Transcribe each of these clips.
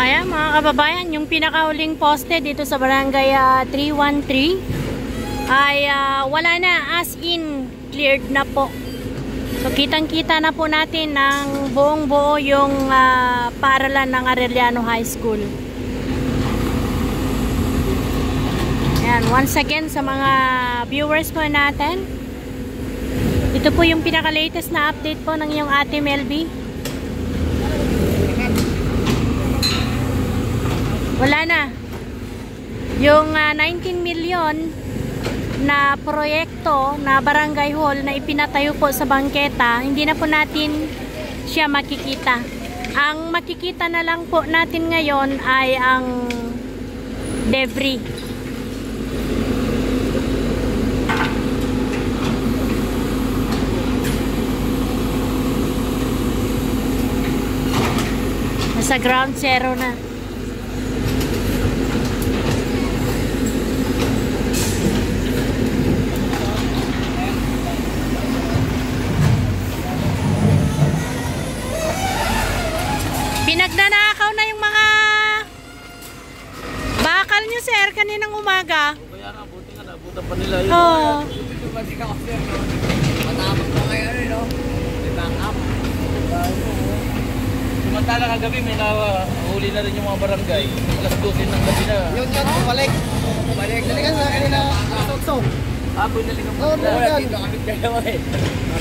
Ayan mga kababayan, yung pinakahuling poste dito sa barangay 313 ay wala na, as in cleared na po. So kitang kita na po natin ng buong buo yung paaralan ng Arellano High School. Ayan, once again sa mga viewers po natin, ito po yung pinaka latest na update po ng iyong ate Melby. Wala na. Yung 19 million na proyekto na barangay hall na ipinatayo po sa bangketa, hindi na po natin siya makikita. Ang makikita na lang po natin ngayon ay ang debris. Nasa ground zero na. Pinagnanakaw na yung mga bakal nyo, sir, kaninang umaga. Kaya na, buti nga, nabutan pa nila yun. Oo. Matapos pa kayo rin, no? May back-up. Samantala kagabi, may nahuli na rin yung mga barangay. Alas 12 ng gabi na. Yun, balik. Balik. Dalikan sa kanina. Soksok. Apoy na rin ang Oo, barangay. dito kami kayo eh.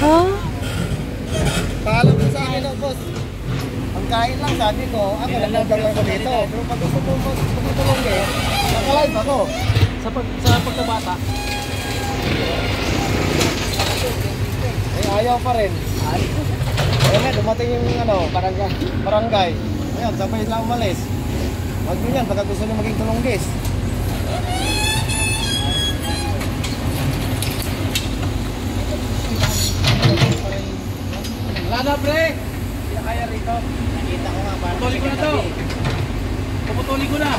Oh. Paalam ko sa akin, no, boss. Ang kain lang, sabi ko, ako nagdadala ko dito. Pero pag gusto mo tumutulong eh, nakalive ako. Sa pagkabata? Eh, ayaw pa rin. Ayun na, dumating yung barangay. Ayan, sabay lang umalis. Wag nyo yan, pagka gusto nyo maging tulunggis. Wala na, pre! Hindi na kaya rito. Nakita ko nga parang Puputuli ko na to. Puputuli ko na.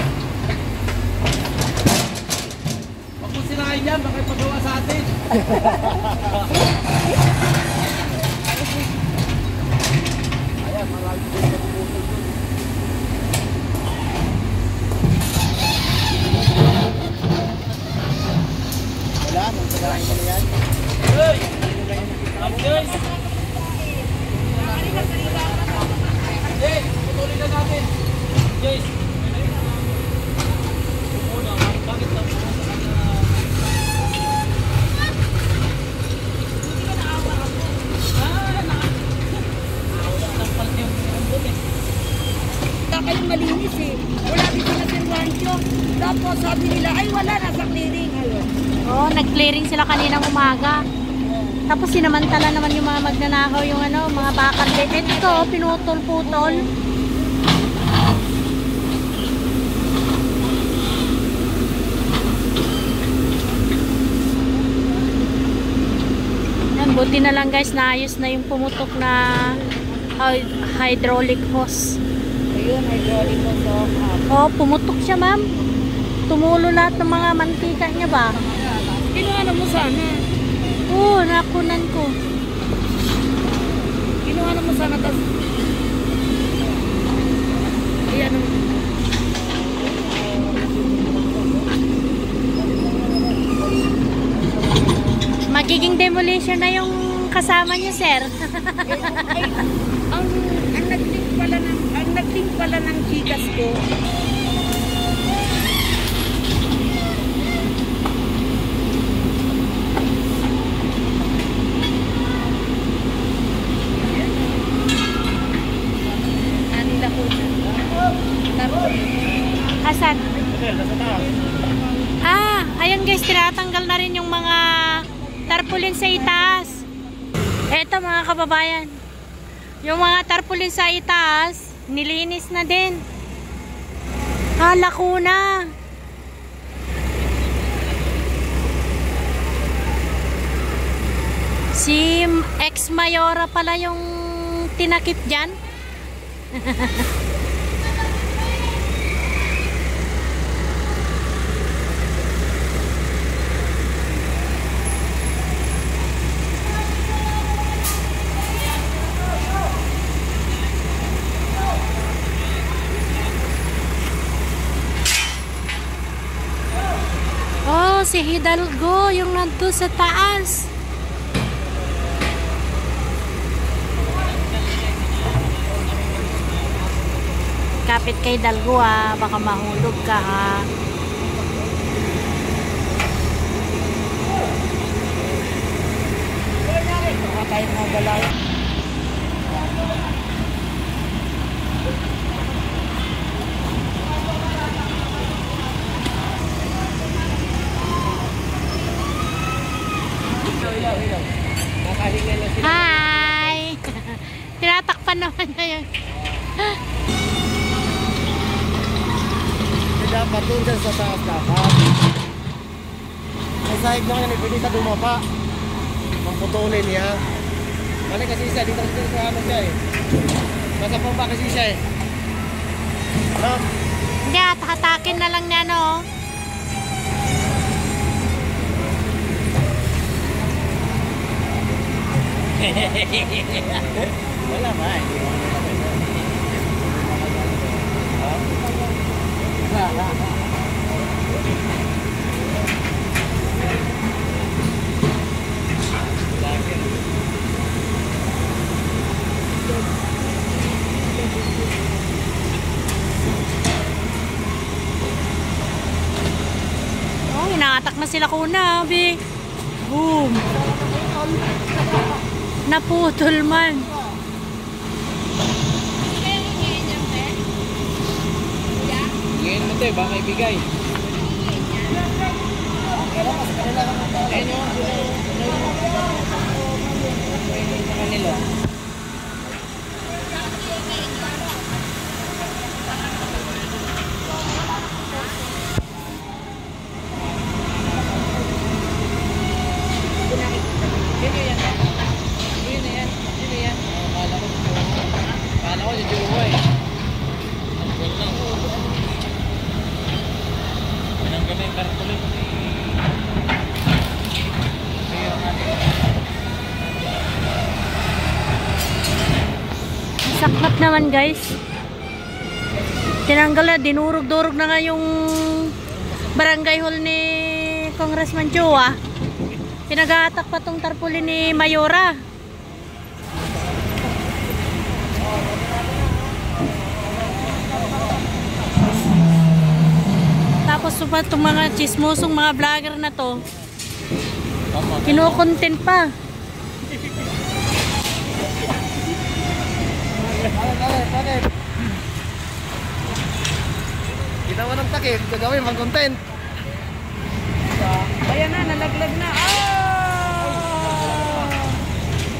Huwag mo sinahin yan, baka ipagawa sa atin. ayan, marami din na puputol dun. Wala, nang pagkain ka na yan. Hey! Guys! Hey! Puputuli na natin. Guys! Bakit na po sa kanya? Kayong malinis eh. Wala dito na sirwansyo. Tapos sabi nila, ay wala, nasa clearing. Ayun. Oh, nag-clearing sila kaninang umaga. Tapos sinamantala naman yung mga magnanakaw yung mga bakal. Ito, pinutol-putol. Yan, buti na lang guys, naayos na yung pumutok na hydraulic hose. Ayun, hydraulic ko so. Oh, pumutok siya, ma'am. Tumulo lahat ng mga mantika niya ba? Kinuha mo sana. Oo, nakunan ko. Kinuha mo sana. Tas ayan o. Magiging demolition na yung kasama niyo, sir. Ang nag-link pala ng Gcash ko. Asan? Ayan guys, tinatanggal na rin yung mga tarpaulin sa itaas. Eto mga kababayan, yung mga tarpaulin sa itaas, nilinis na din. Lako na. Si ex-mayora pala yung tinakip dyan. si Hidalgo, yung nandun sa taas. Kapit kay Hidalgo ha, baka mahulog ka ha. Baka tayo mga galaw. Hi! Tinatakpan naman niya yun. Dapat doon dyan sa taas dapat. May sahig lang yan, pwede sa dumapa. Mamputulin niya. Mali kasi siya, dito sa ano siya eh. Nasa pamba kasi siya eh. No? Hindi, hatakin na lang niya, no? Wala ba? Wala. Oh, inaatak na sila kuna, be. Boom! Naputol man. Ngayon mo ito, baka ibigay. Ayun yung sa kanila. Sino yan? Sino yan? Sino yan? Kala ko si Jowa eh. Ang ganda. Pinanggal na yung tartuloy kasi kaya natin. Saklap naman, guys. Tinanggal na, dinurog-durog na nga yung barangay hall ni Congressman Jowa. Pinag-aatak pa tong tarpaulin ni Mayora. Tapos itong mga chismosong mga vlogger na to, kino-content pa. Kita mo ng takip, gagawin mang content. Ayan na, nalaglag na.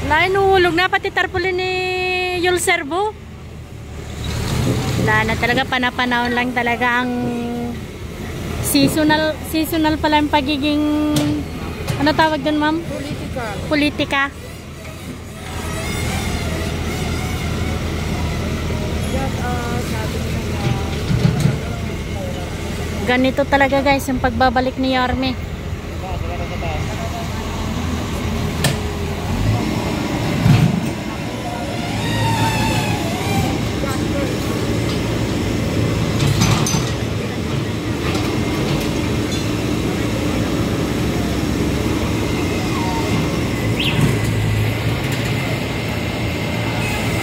Lain uhulog na pati tarpaulin ni Yul Servo. Wala na talaga, panapanahon lang talaga ang seasonal pala yung pagiging, ano tawag dun, ma'am? Politika. Ganito talaga, guys, yung pagbabalik ni Yarme.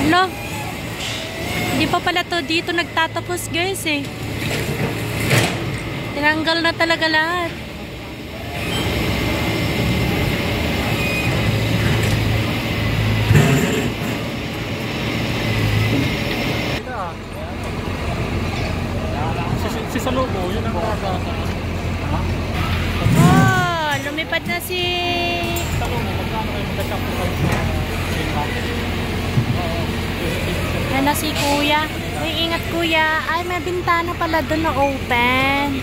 Hello? Hindi pa pala to dito nagtatapos, guys, eh. Tinanggal na talaga lahat. Si Salubo, yun ang Oh, lumipad na si... Salubo, magkano kayo magkasya po kayo sa Yan na si kuya. Uy, ingat kuya. Ay, may bintana pala doon na open.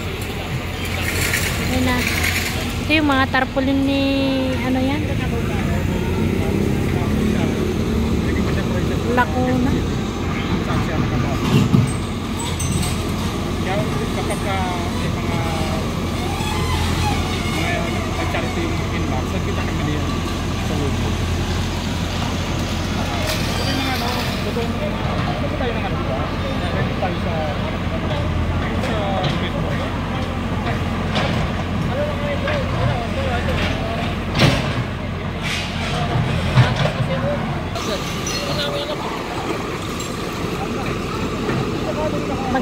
Yan na. Ito yung mga tarpaulin ni... Ano yan? Lacuna. Kaya kapag mga charity yung inbox, nagkita kami niya sa lubo. Kasi mga ano, totoo mga tayo ng ano ba? Ready tayo sa Facebook. Ano lang nga ito?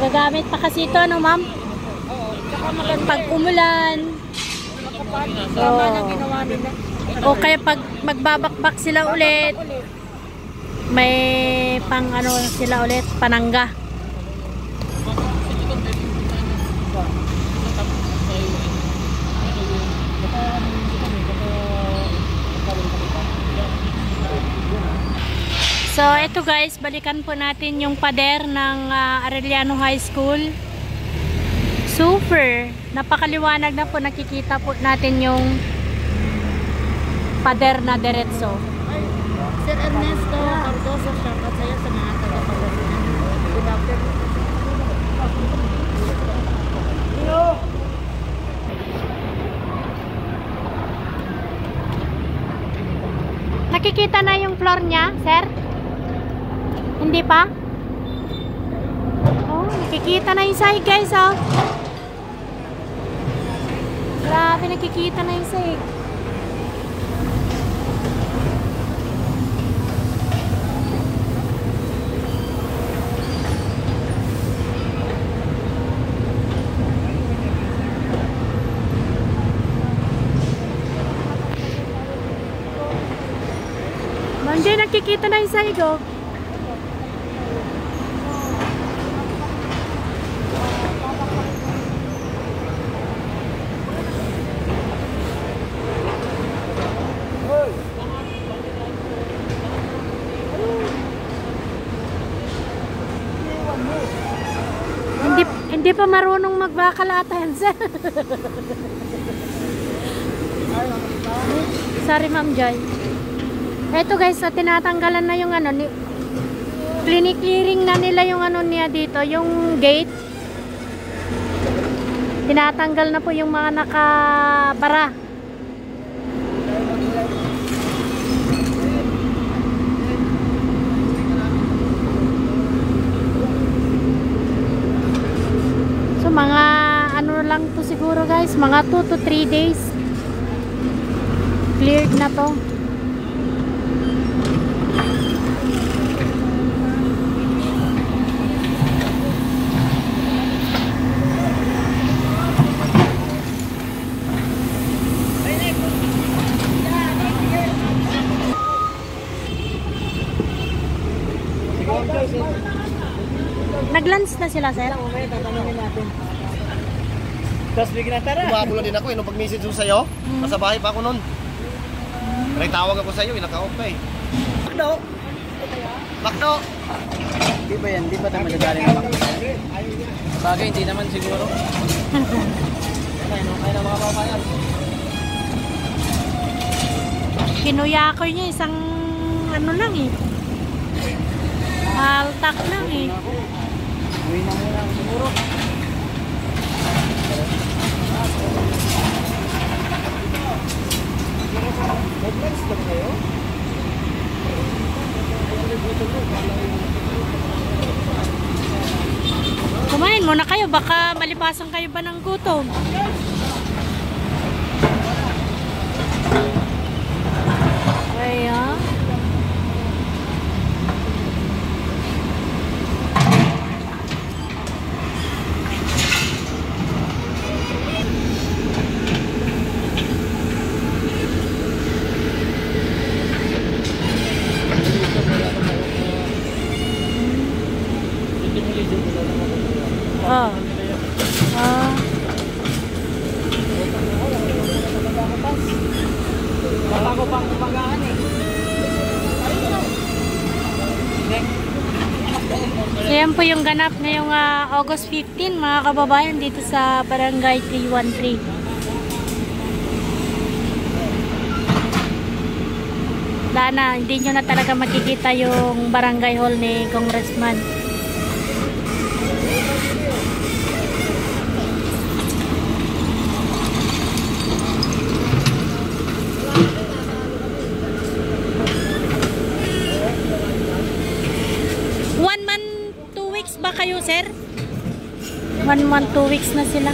Magagamit pa kasi ito, ano ma'am? Oo. Tsaka maganda. Pag umulan. Tama na ginawa nila. O kaya pag magbabakbak sila ulit, may pang ano sila ulit, panangga. So, ito guys, balikan po natin yung pader ng Arellano High School. Super! Napakaliwanag na po, nakikita po natin yung pader na diretso. Sir Ernesto Cardoso, shoutout sa'yo sa mga taga-Pangasinan. Good afternoon. Nakikita na yung floor niya, sir? Hindi pa? Oh, nakikita na yung sahig guys, oh. Grabe, nakikita na yung sahig. Hindi, nakikita na yung sahig, oh. Hindi pa marunong magbakal ata yan, sir. Sorry, Ma'am Joy. Eto guys, so tinatanggalan na yung ano, clearing na nila yung ano niya dito, yung gate. Tinatanggal na po yung mga nakabara. So mga ano lang to siguro guys, mga 2 to 3 days cleared na to. Nag-lunch na sila, sir? Okay, tatanungin natin. Tapos bigla tara. Kumakulo din ako eh, nung pag-message ko sa'yo. Nasa bahay pa ako nun. Tawag ako sa'yo, inaka-off ka eh. Bakdo! Bakdo! Di ba yan? Di ba tayo madadali na bakit? Bagay, hindi naman siguro. Kaya na mga papayan. Kinuyakoy niya isang ano lang eh. Altak lang eh. Uwi na muna siguro. Nag-lunch ba kayo? Kumain muna kayo, baka malipasan kayo ba ng gutom. Ayan. Oh. Baka ko pang umagaan eh. So yan po yung ganap ngayong August 15 mga kababayan dito sa Barangay 313. Sana hindi nyo na talaga makikita yung barangay hall ni Congressman. Ba kayo, sir? 1 month, 2 weeks na sila.